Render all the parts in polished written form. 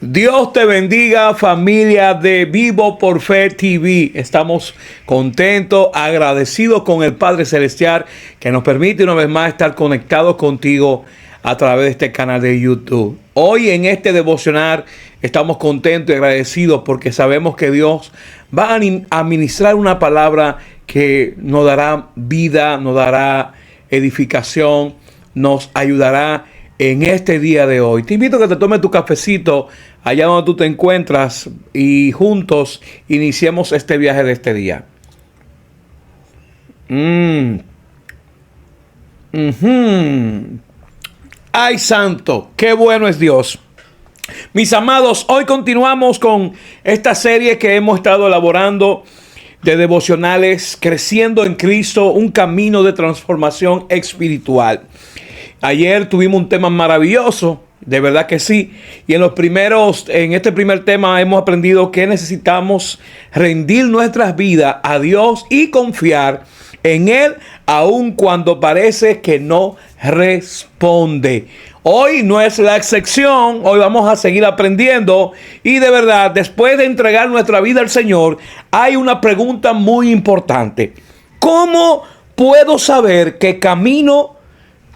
Dios te bendiga, familia de Vivo por Fe TV. Estamos contentos, agradecidos con el Padre Celestial que nos permite una vez más estar conectados contigo a través de este canal de YouTube. Hoy en este devocional estamos contentos y agradecidos porque sabemos que Dios va a ministrar una palabra que nos dará vida, nos dará edificación, nos ayudará en este día de hoy. Te invito a que te tomes tu cafecito allá donde tú te encuentras y juntos iniciemos este viaje de este día. ¡Ay, santo! ¡Qué bueno es Dios! Mis amados, hoy continuamos con esta serie que hemos estado elaborando de devocionales, creciendo en Cristo, un camino de transformación espiritual. Ayer tuvimos un tema maravilloso, de verdad que sí. Y en este primer tema hemos aprendido que necesitamos rendir nuestras vidas a Dios y confiar en Él, aun cuando parece que no responde. Hoy no es la excepción, hoy vamos a seguir aprendiendo y de verdad, después de entregar nuestra vida al Señor, hay una pregunta muy importante. ¿Cómo puedo saber qué camino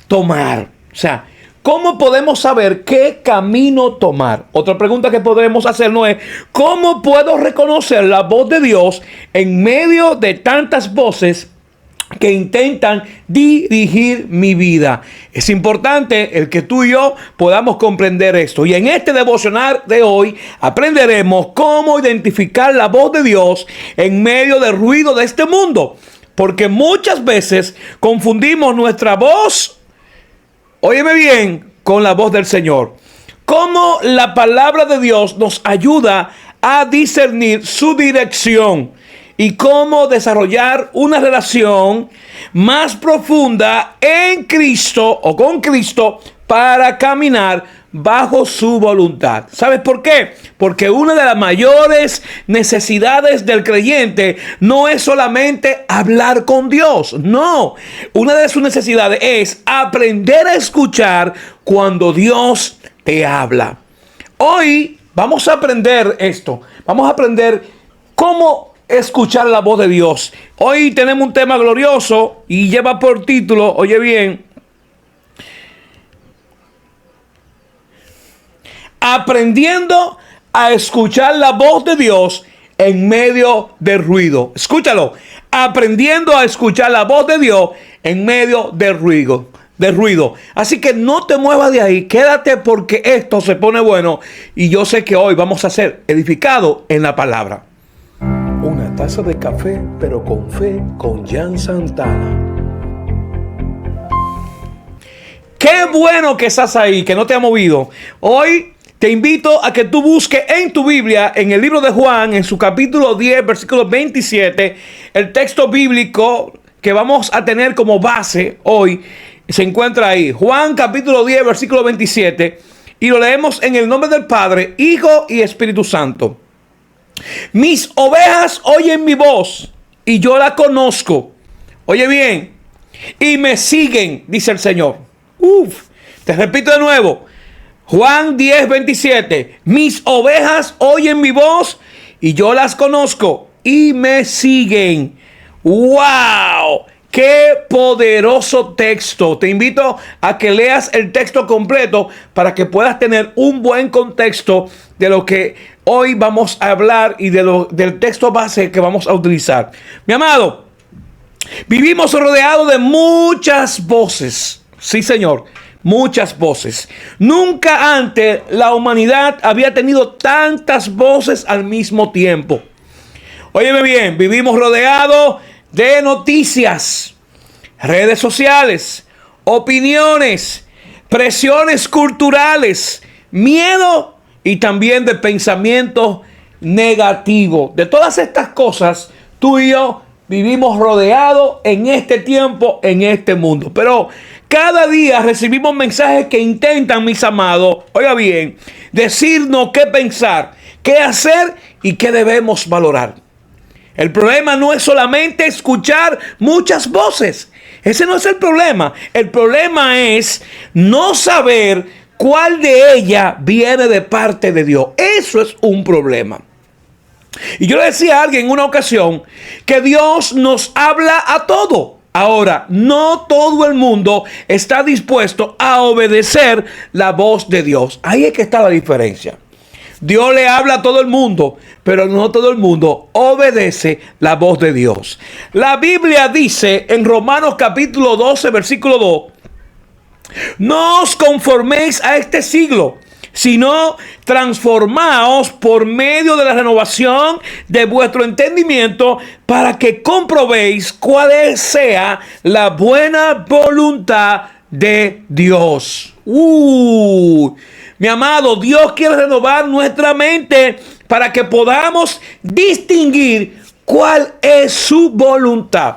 tomar? O sea, ¿cómo podemos saber qué camino tomar? Otra pregunta que podremos hacernos es, ¿cómo puedo reconocer la voz de Dios en medio de tantas voces que intentan dirigir mi vida? Es importante el que tú y yo podamos comprender esto. Y en este devocional de hoy aprenderemos cómo identificar la voz de Dios en medio del ruido de este mundo. Porque muchas veces confundimos nuestra voz, óyeme bien, con la voz del Señor. Cómo la palabra de Dios nos ayuda a discernir su dirección y cómo desarrollar una relación más profunda en Cristo o con Cristo para caminar bajo su voluntad. ¿Sabes por qué? Porque una de las mayores necesidades del creyente no es solamente hablar con Dios. No, una de sus necesidades es aprender a escuchar cuando Dios te habla. Hoy vamos a aprender esto. Vamos a aprender cómo escuchar la voz de Dios. Hoy tenemos un tema glorioso y lleva por título, oye bien, aprendiendo a escuchar la voz de Dios en medio del ruido. Escúchalo. Aprendiendo a escuchar la voz de Dios en medio del ruido. Así que no te muevas de ahí. Quédate porque esto se pone bueno. Y yo sé que hoy vamos a ser edificados en la palabra. Una taza de café, pero con fe, con Jan Santana. Qué bueno que estás ahí, que no te ha movido. Hoy te invito a que tú busques en tu Biblia, en el libro de Juan, en su capítulo 10, versículo 27, el texto bíblico que vamos a tener como base hoy, se encuentra ahí. Juan capítulo 10, versículo 27, y lo leemos en el nombre del Padre, Hijo y Espíritu Santo. Mis ovejas oyen mi voz y yo la conozco. Oye bien, y me siguen, dice el Señor. Te repito de nuevo. Juan 10, 27. Mis ovejas oyen mi voz y yo las conozco y me siguen. ¡Wow! ¡Qué poderoso texto! Te invito a que leas el texto completo para que puedas tener un buen contexto de lo que hoy vamos a hablar y del texto base que vamos a utilizar. Mi amado, vivimos rodeados de muchas voces. Sí, Señor. Muchas voces. Nunca antes la humanidad había tenido tantas voces al mismo tiempo. Óyeme bien, vivimos rodeados de noticias, redes sociales, opiniones, presiones culturales, miedo y también de pensamientos negativos. De todas estas cosas, tú y yo vivimos rodeados en este tiempo, en este mundo. Pero cada día recibimos mensajes que intentan, mis amados, oiga bien, decirnos qué pensar, qué hacer y qué debemos valorar. El problema no es solamente escuchar muchas voces. Ese no es el problema. El problema es no saber ¿Cuál de ellas viene de parte de Dios? Eso es un problema. Y yo le decía a alguien en una ocasión que Dios nos habla a todo. Ahora, no todo el mundo está dispuesto a obedecer la voz de Dios. Ahí es que está la diferencia. Dios le habla a todo el mundo, pero no todo el mundo obedece la voz de Dios. La Biblia dice en Romanos capítulo 12, versículo 2, no os conforméis a este siglo, sino transformaos por medio de la renovación de vuestro entendimiento para que comprobéis cuál sea la buena voluntad de Dios. Mi amado, Dios quiere renovar nuestra mente para que podamos distinguir cuál es su voluntad.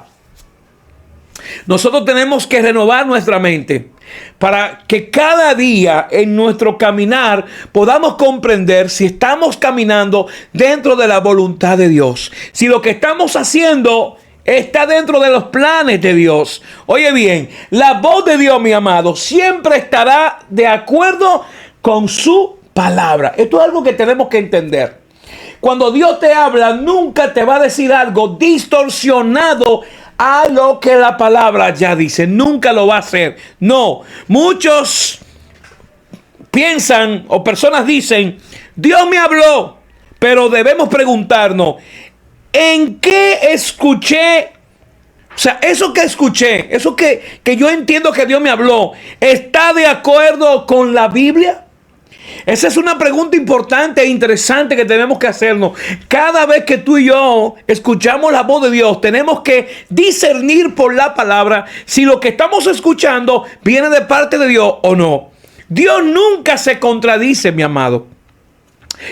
Nosotros tenemos que renovar nuestra mente para que cada día en nuestro caminar podamos comprender si estamos caminando dentro de la voluntad de Dios. Si lo que estamos haciendo está dentro de los planes de Dios. Oye bien, la voz de Dios, mi amado, siempre estará de acuerdo con su palabra. Esto es algo que tenemos que entender. Cuando Dios te habla, nunca te va a decir algo distorsionado a lo que la palabra ya dice. Nunca lo va a hacer. No, muchos piensan o personas dicen, Dios me habló, pero debemos preguntarnos, ¿en qué escuché? O sea, eso que escuché, eso que yo entiendo que Dios me habló, ¿está de acuerdo con la Biblia? Esa es una pregunta importante e interesante que tenemos que hacernos. Cada vez que tú y yo escuchamos la voz de Dios, tenemos que discernir por la palabra si lo que estamos escuchando viene de parte de Dios o no. Dios nunca se contradice, mi amado.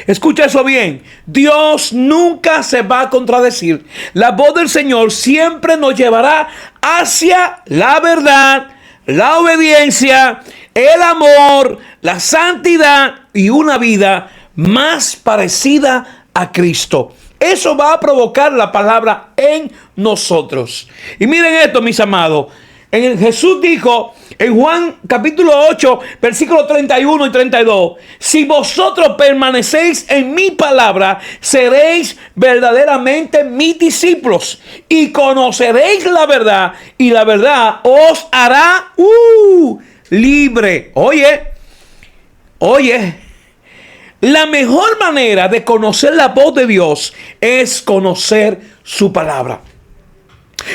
Escucha eso bien. Dios nunca se va a contradecir. La voz del Señor siempre nos llevará hacia la verdad, la obediencia, el amor, la santidad y una vida más parecida a Cristo. Eso va a provocar la palabra en nosotros. Y miren esto, mis amados. Jesús dijo en Juan capítulo 8, versículos 31 y 32, si vosotros permanecéis en mi palabra, seréis verdaderamente mis discípulos y conoceréis la verdad y la verdad os hará libre. Oye, la mejor manera de conocer la voz de Dios es conocer su palabra.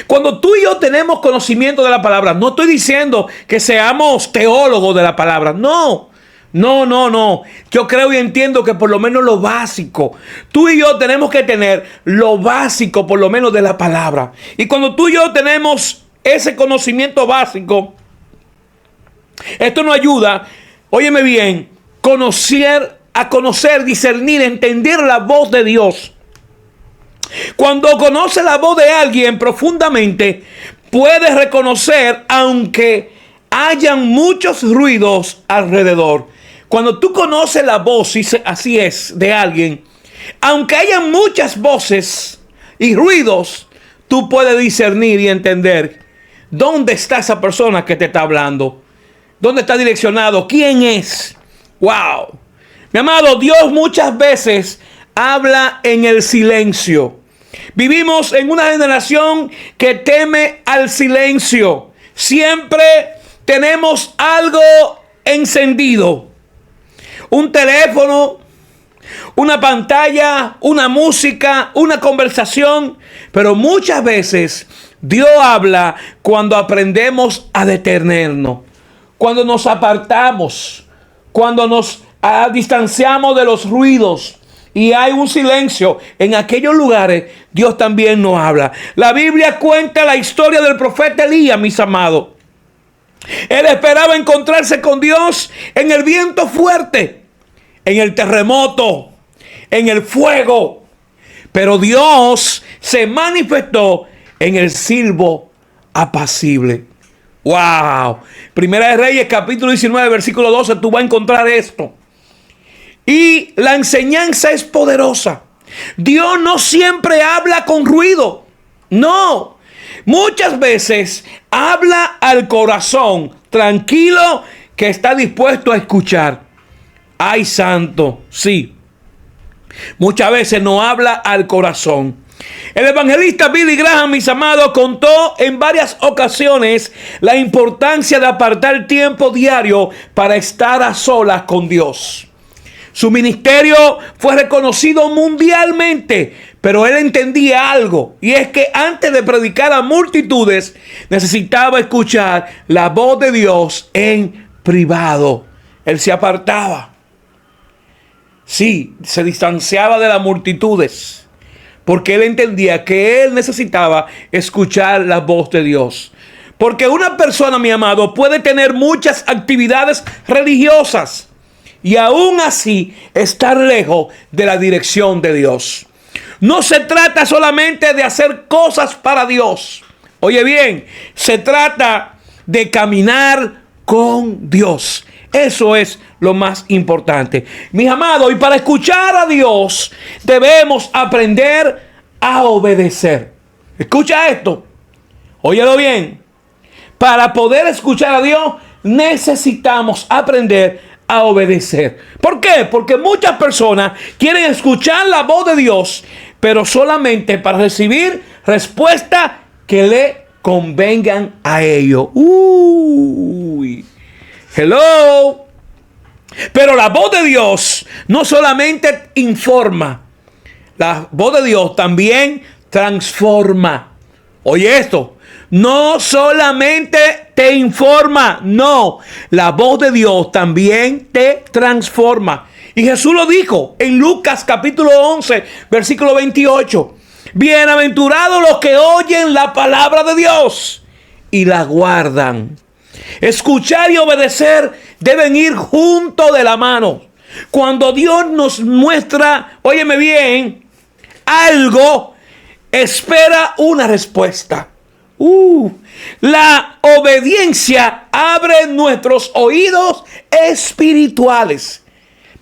Cuando tú y yo tenemos conocimiento de la palabra, no estoy diciendo que seamos teólogos de la palabra, no. Yo creo y entiendo que por lo menos lo básico, tú y yo tenemos que tener lo básico por lo menos de la palabra. Y cuando tú y yo tenemos ese conocimiento básico, esto nos ayuda, óyeme bien, a conocer, discernir, entender la voz de Dios. Cuando conoces la voz de alguien profundamente, puedes reconocer aunque hayan muchos ruidos alrededor. Cuando tú conoces la voz, así es, de alguien, aunque hayan muchas voces y ruidos, tú puedes discernir y entender dónde está esa persona que te está hablando, dónde está direccionado, quién es. ¡Wow! Mi amado, Dios muchas veces habla en el silencio. Vivimos en una generación que teme al silencio. Siempre tenemos algo encendido. Un teléfono, una pantalla, una música, una conversación. Pero muchas veces Dios habla cuando aprendemos a detenernos, cuando nos apartamos, cuando nos distanciamos de los ruidos y hay un silencio. En aquellos lugares Dios también nos habla. La Biblia cuenta la historia del profeta Elías, mis amados. Él esperaba encontrarse con Dios en el viento fuerte, en el terremoto, en el fuego. Pero Dios se manifestó en el silbo apacible. ¡Wow! Primera de Reyes, capítulo 19, versículo 12, tú vas a encontrar esto. Y la enseñanza es poderosa. Dios no siempre habla con ruido. No. Muchas veces habla al corazón tranquilo que está dispuesto a escuchar. Ay, santo, sí. Muchas veces no habla al corazón. El evangelista Billy Graham, mis amados, contó en varias ocasiones la importancia de apartar tiempo diario para estar a solas con Dios. Su ministerio fue reconocido mundialmente, pero él entendía algo, y es que antes de predicar a multitudes, necesitaba escuchar la voz de Dios en privado. Él se apartaba. Sí, se distanciaba de las multitudes, porque él entendía que él necesitaba escuchar la voz de Dios. Porque una persona, mi amado, puede tener muchas actividades religiosas y aún así estar lejos de la dirección de Dios. No se trata solamente de hacer cosas para Dios. Oye bien, se trata de caminar con Dios. Eso es lo más importante. Mis amados, y para escuchar a Dios debemos aprender a obedecer. Escucha esto. Óyelo bien. Para poder escuchar a Dios necesitamos aprender a obedecer. ¿Por qué? Porque muchas personas quieren escuchar la voz de Dios, pero solamente para recibir respuestas que le convengan a ellos. Uy. Hello. Pero la voz de Dios no solamente informa, la voz de Dios también transforma. Oye esto. No solamente te informa, no. La voz de Dios también te transforma. Y Jesús lo dijo en Lucas capítulo 11, versículo 28. Bienaventurados los que oyen la palabra de Dios y la guardan. Escuchar y obedecer deben ir juntos de la mano. Cuando Dios nos muestra, óyeme bien, algo, espera una respuesta. La obediencia abre nuestros oídos espirituales.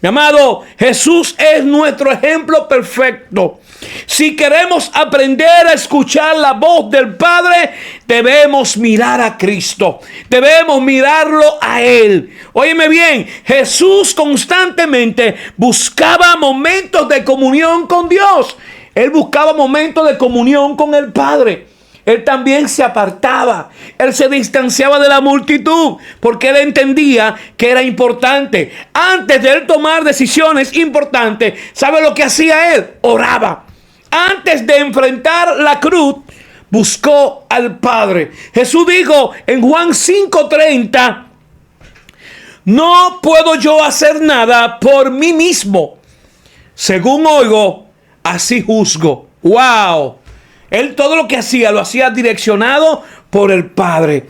Mi amado, Jesús es nuestro ejemplo perfecto. Si queremos aprender a escuchar la voz del Padre, debemos mirar a Cristo. Debemos mirarlo a Él. Óyeme bien, Jesús constantemente buscaba momentos de comunión con Dios. Él buscaba momentos de comunión con el Padre. Él también se apartaba. Él se distanciaba de la multitud porque él entendía que era importante. Antes de él tomar decisiones importantes, ¿sabe lo que hacía él? Oraba. Antes de enfrentar la cruz, buscó al Padre. Jesús dijo en Juan 5:30, no puedo yo hacer nada por mí mismo. Según oigo, así juzgo. ¡Wow! Él todo lo que hacía, lo hacía direccionado por el Padre.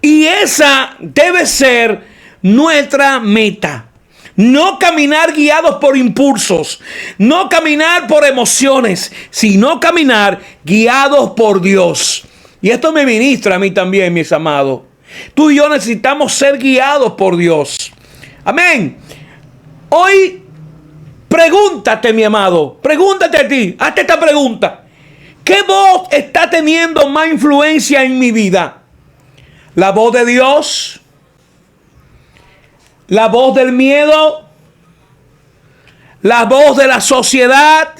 Y esa debe ser nuestra meta. No caminar guiados por impulsos. No caminar por emociones. Sino caminar guiados por Dios. Y esto me ministra a mí también, mis amados. Tú y yo necesitamos ser guiados por Dios. Amén. Hoy, pregúntate, mi amado. Pregúntate a ti. Hazte esta pregunta. ¿Qué voz está teniendo más influencia en mi vida? ¿La voz de Dios? ¿La voz del miedo? ¿La voz de la sociedad?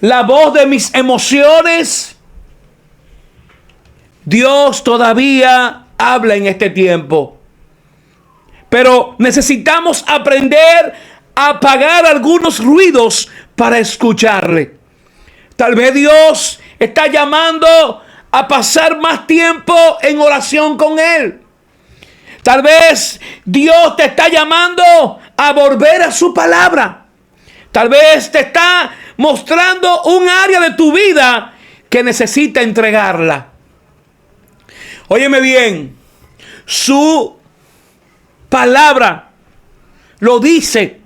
¿La voz de mis emociones? Dios todavía habla en este tiempo. Pero necesitamos aprender a apagar algunos ruidos para escucharle. Tal vez Dios está llamando a pasar más tiempo en oración con Él. Tal vez Dios te está llamando a volver a su palabra. Tal vez te está mostrando un área de tu vida que necesita entregarla. Óyeme bien, su palabra lo dice.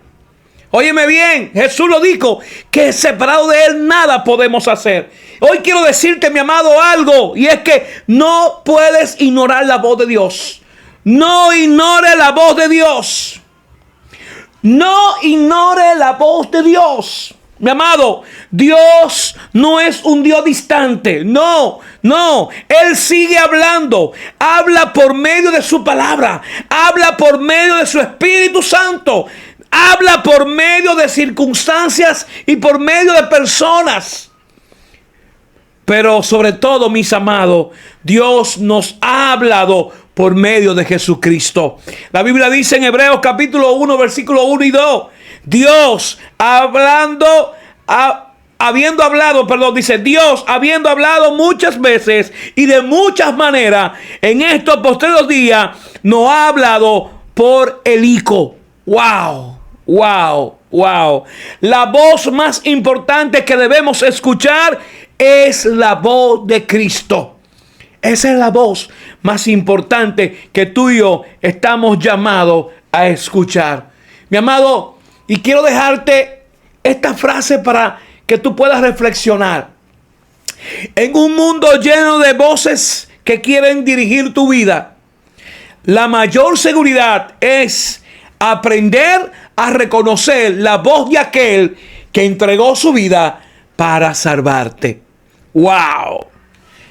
Óyeme bien, Jesús lo dijo, que separado de Él nada podemos hacer. Hoy quiero decirte, mi amado, algo, y es que no puedes ignorar la voz de Dios. No ignore la voz de Dios. No ignore la voz de Dios. Mi amado, Dios no es un Dios distante. No, no. Él sigue hablando. Habla por medio de su palabra. Habla por medio de su Espíritu Santo. Habla por medio de circunstancias y por medio de personas. Pero sobre todo, mis amados, Dios nos ha hablado por medio de Jesucristo. La Biblia dice en Hebreos capítulo 1, versículo 1 y 2. Dios dice Dios habiendo hablado muchas veces y de muchas maneras, en estos postreros días nos ha hablado por el Hijo. Wow, wow, wow. La voz más importante que debemos escuchar es la voz de Cristo. Esa es la voz más importante que tú y yo estamos llamados a escuchar. Mi amado, y quiero dejarte esta frase para que tú puedas reflexionar. En un mundo lleno de voces que quieren dirigir tu vida, la mayor seguridad es aprender a reconocer la voz de aquel que entregó su vida para salvarte. ¡Wow!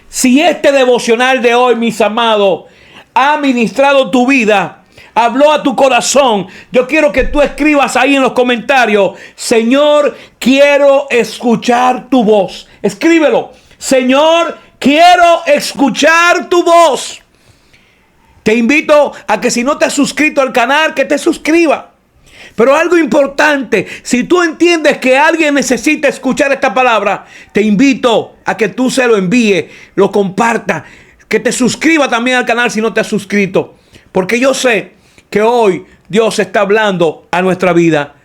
Si este devocional de hoy, mis amados, ha ministrado tu vida, habló a tu corazón, yo quiero que tú escribas ahí en los comentarios: Señor, quiero escuchar tu voz. Escríbelo: Señor, quiero escuchar tu voz. Te invito a que si no te has suscrito al canal, que te suscribas. Pero algo importante, si tú entiendes que alguien necesita escuchar esta palabra, te invito a que tú se lo envíes, lo compartas, que te suscribas también al canal si no te has suscrito. Porque yo sé que hoy Dios está hablando a nuestra vida.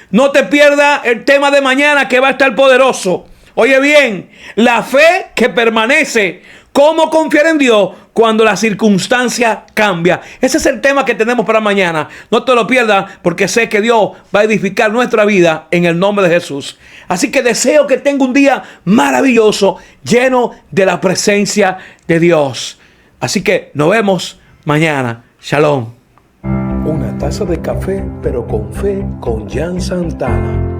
No te pierdas el tema de mañana, que va a estar poderoso. Oye bien, la fe que permanece. ¿Cómo confiar en Dios cuando la circunstancia cambia? Ese es el tema que tenemos para mañana. No te lo pierdas, porque sé que Dios va a edificar nuestra vida en el nombre de Jesús. Así que deseo que tenga un día maravilloso, lleno de la presencia de Dios. Así que nos vemos mañana. Shalom. Una taza de café, pero con fe, con Jan Santana.